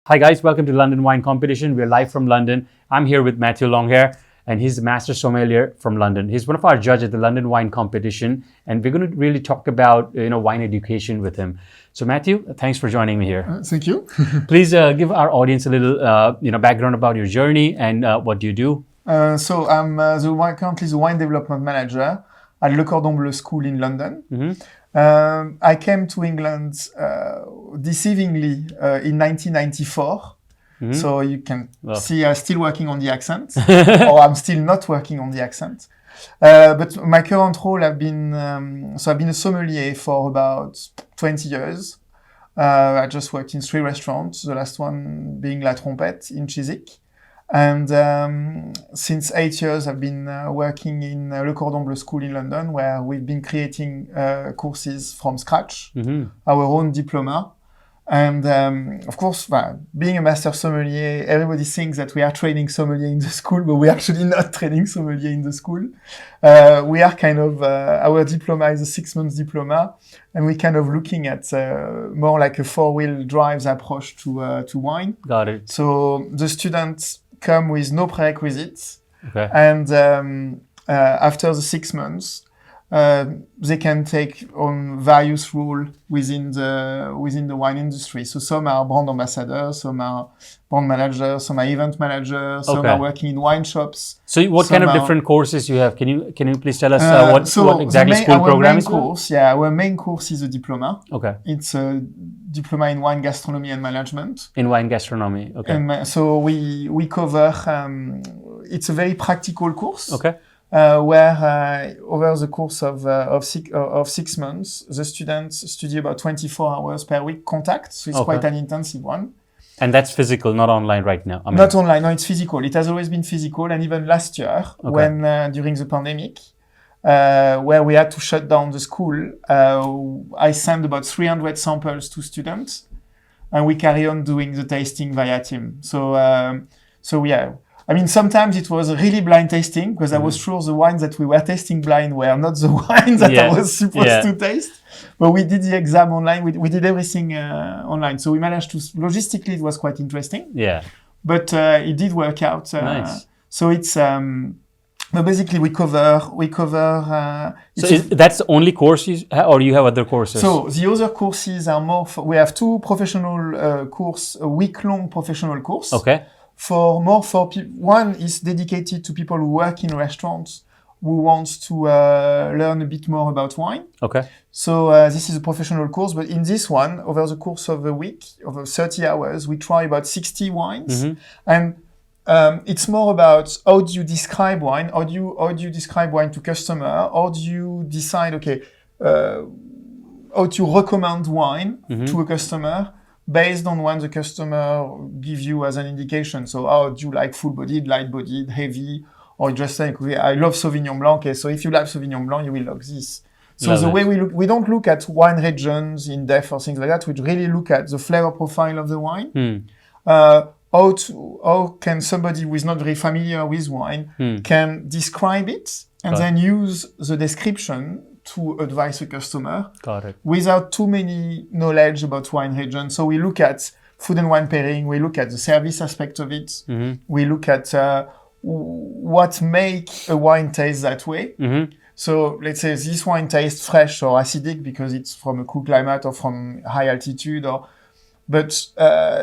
Hi guys, welcome to London Wine Competition. We're live from London. I'm here with Matthieu Longuere and he's the master sommelier from London. He's one of our judges at the London Wine Competition and we're going to really talk about wine education with him. So Matthieu, thanks for joining me here. Thank you. Please give our audience a little background about your journey and what do you do? So I'm currently the wine development manager at Le Cordon Bleu school in London. Mm-hmm. I came to England deceivingly in 1994. Mm-hmm. So you can see I'm still working on the accent, or I'm still not working on the accent. But my current role, I've been a sommelier for about 20 years. I just worked in 3 restaurants, the last one being La Trompette in Chiswick. And since 8 years, I've been working in Le Cordon Bleu school in London, where we've been creating courses from scratch, our own diploma. And of course, being a master sommelier, everybody thinks that we are training sommelier in the school, but we're actually not training sommelier in the school. We are kind of, our diploma is a 6 months diploma, and we're kind of looking at more like a 4-wheel drives approach to wine. Got it. So the students come with no prerequisites, okay. And after the 6 months, they can take on various roles within the wine industry. So some are brand ambassadors, some are brand managers, some are event managers, some are working in wine shops. So what kind of different courses you have? Can you please tell us what exactly school program is? Our main course is a diploma. Okay. It's a diploma in wine gastronomy and management. In wine gastronomy, okay. And so we cover. It's a very practical course. Okay. Where over the course of 6 months, the students study about 24 hours per week contact. So it's quite an intensive one. And that's physical, not online right now? Not online, no, it's physical. It has always been physical. And even last year, when during the pandemic, where we had to shut down the school, I sent about 300 samples to students. And we carry on doing the tasting via team. I mean, sometimes it was really blind tasting because I was sure the wines that we were tasting blind were not the wines that I was supposed to taste. But we did the exam online. We did everything online. So we managed to, logistically, it was quite interesting. Yeah. But it did work out. Nice. So it's, but basically we cover. So that's the only course you have, or you have other courses? So the other courses are more, we have 2 professional course, a week-long professional course. Okay. One is dedicated to people who work in restaurants who wants to learn a bit more about wine. Okay. So this is a professional course, but in this one, over the course of a week, over 30 hours, we try about 60 wines. And it's more about how do you describe wine? How do you describe wine to customer? How do you decide, how to recommend wine to a customer? Based on what the customer gives you as an indication. So, do you like full-bodied, light-bodied, heavy, or just like, I love Sauvignon Blanc. Okay, so if you like Sauvignon Blanc, you will like this. So way we don't look at wine regions in depth or things like that. We really look at the flavor profile of the wine. How can somebody who is not very familiar with wine can describe it and then use the description to advise a customer without too many knowledge about wine region. So we look at food and wine pairing, we look at the service aspect of it, we look at what makes a wine taste that way. So let's say this wine tastes fresh or acidic because it's from a cool climate or from high altitude,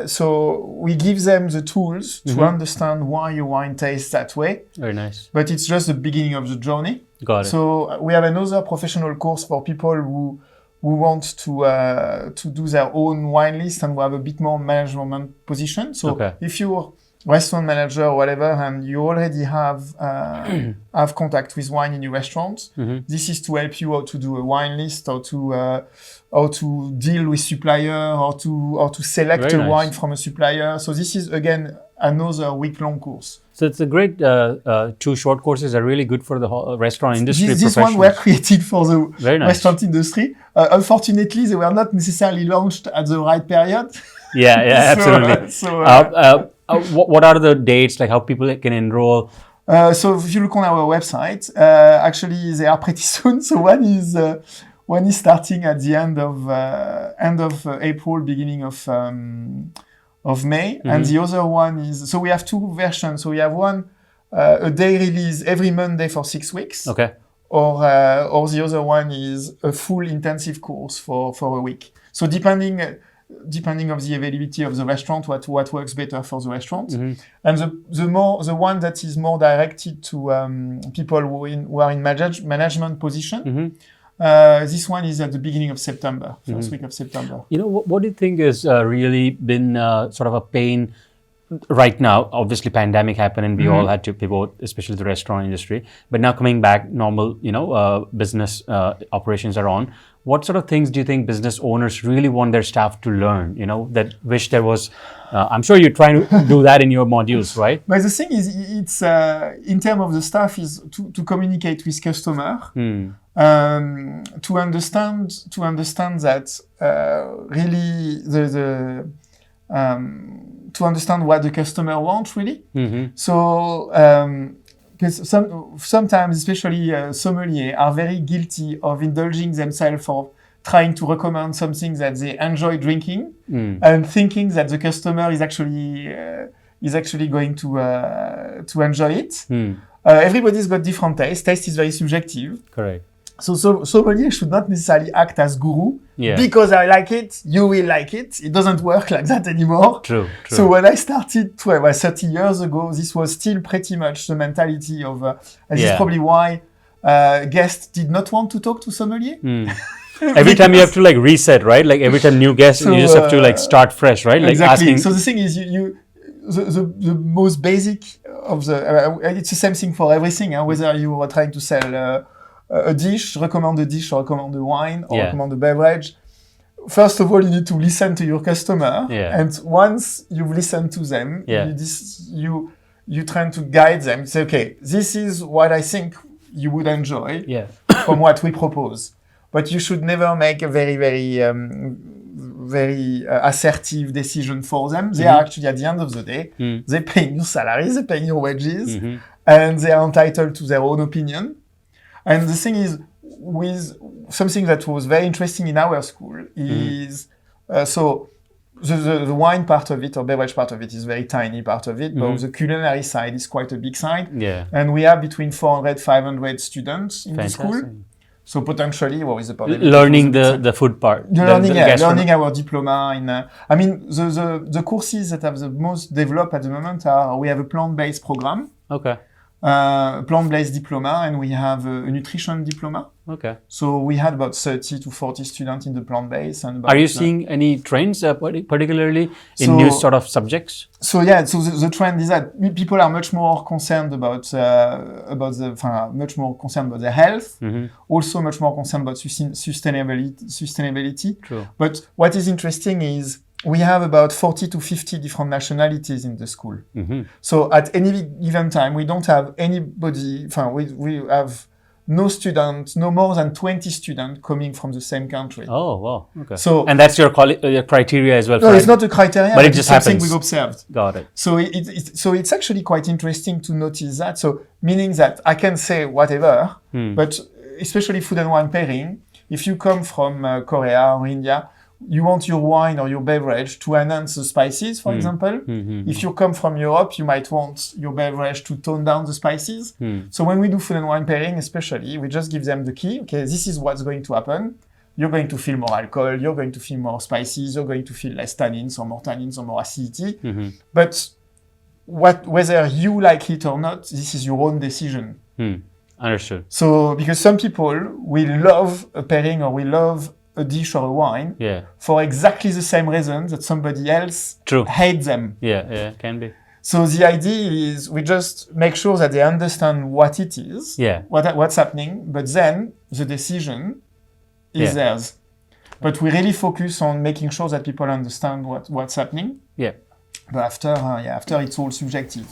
so we give them the tools to understand why your wine tastes that way. Very nice. But it's just the beginning of the journey. Got it. So we have another professional course for people who want to do their own wine list and who have a bit more management position. So if you're restaurant manager or whatever, and you already have contact with wine in your restaurant, this is to help you how to do a wine list, or to deal with supplier, or to select wine from a supplier. So this is again another week-long course. So it's a great 2 short courses are really good for the whole restaurant industry. This one were created for the restaurant industry. Unfortunately, they were not necessarily launched at the right period. Yeah, absolutely. What are the dates? Like how people can enroll? So if you look on our website, actually they are pretty soon. So one is starting at the end of April, beginning of of May, and the other one is, so we have two versions. So we have one, a day release every Monday for 6 weeks. Okay. Or the other one is a full intensive course for a week. So depending of the availability of the restaurant, what works better for the restaurant. And the one that is more directed to people who are in management position, this one is at the beginning of September, first week of September. You know, what do you think has really been sort of a pain right now? Obviously, pandemic happened and we all had to pivot, especially the restaurant industry. But now coming back, normal, business operations are on. What sort of things do you think business owners really want their staff to learn? That wish there was. I'm sure you're trying to do that in your modules, right? But the thing is, it's in terms of the staff is to communicate with customer, to understand that really to understand what the customer wants really. So because sometimes, especially sommeliers, are very guilty of indulging themselves for trying to recommend something that they enjoy drinking and thinking that the customer is actually going to enjoy it. Everybody's got different taste. Taste is very subjective. Correct. So sommelier should not necessarily act as guru. Because I like it, you will like it. It doesn't work like that anymore. True. So when I started 30 years ago, this was still pretty much the mentality of, and this is probably why guests did not want to talk to sommelier. Every time you have to like reset, right? Like every time new guests, you just have to like start fresh, right? Like exactly. So the thing is, the most basic of the, it's the same thing for everything, whether you are trying to sell a dish, recommend a dish, or recommend a wine, or recommend a beverage. First of all, you need to listen to your customer, and once you've listened to them, you try to guide them. You say, okay, this is what I think you would enjoy from what we propose. But you should never make a very, very, very assertive decision for them. They are actually, at the end of the day, they're paying your salary, they're paying your wages, and they are entitled to their own opinion. And the thing is, with something that was very interesting in our school is, so the wine part of it or beverage part of it is very tiny part of it, but the culinary side is quite a big side. And we have between 400, 500 students in the school. So potentially, what is the problem? Learning the food part. Learning our diploma in. The courses that have the most developed at the moment are, we have a plant-based program. Okay. Plant-based diploma, and we have a nutrition diploma. Okay. So we had about 30 to 40 students in the plant-based. And are you seeing any trends, particularly in new sort of subjects? So the trend is that people are much more concerned about much more concerned about their health. Also much more concerned about sustainability. True. But what is interesting is, we have about 40 to 50 different nationalities in the school. So at any given time, we don't have anybody, we have no more than 20 students coming from the same country. Oh, wow. Okay. So, and that's your criteria as well? No, it's not a criteria, but it just happens. Something we've observed. Got it. So it's actually quite interesting to notice that. So meaning that I can say whatever, but especially food and wine pairing, if you come from Korea or India, you want your wine or your beverage to enhance the spices, for example. If you come from Europe, you might want your beverage to tone down the spices. So when we do food and wine pairing, especially, we just give them the key. Okay, this is what's going to happen. You're going to feel more alcohol. You're going to feel more spices. You're going to feel less tannins or more acidity. But whether you like it or not, this is your own decision. Understood. So because some people will love a pairing or will love a dish or a wine for exactly the same reason that somebody else hates them. Can be. So the idea is we just make sure that they understand what it is, what's happening, but then the decision is theirs. But we really focus on making sure that people understand what's happening. But after it's all subjective.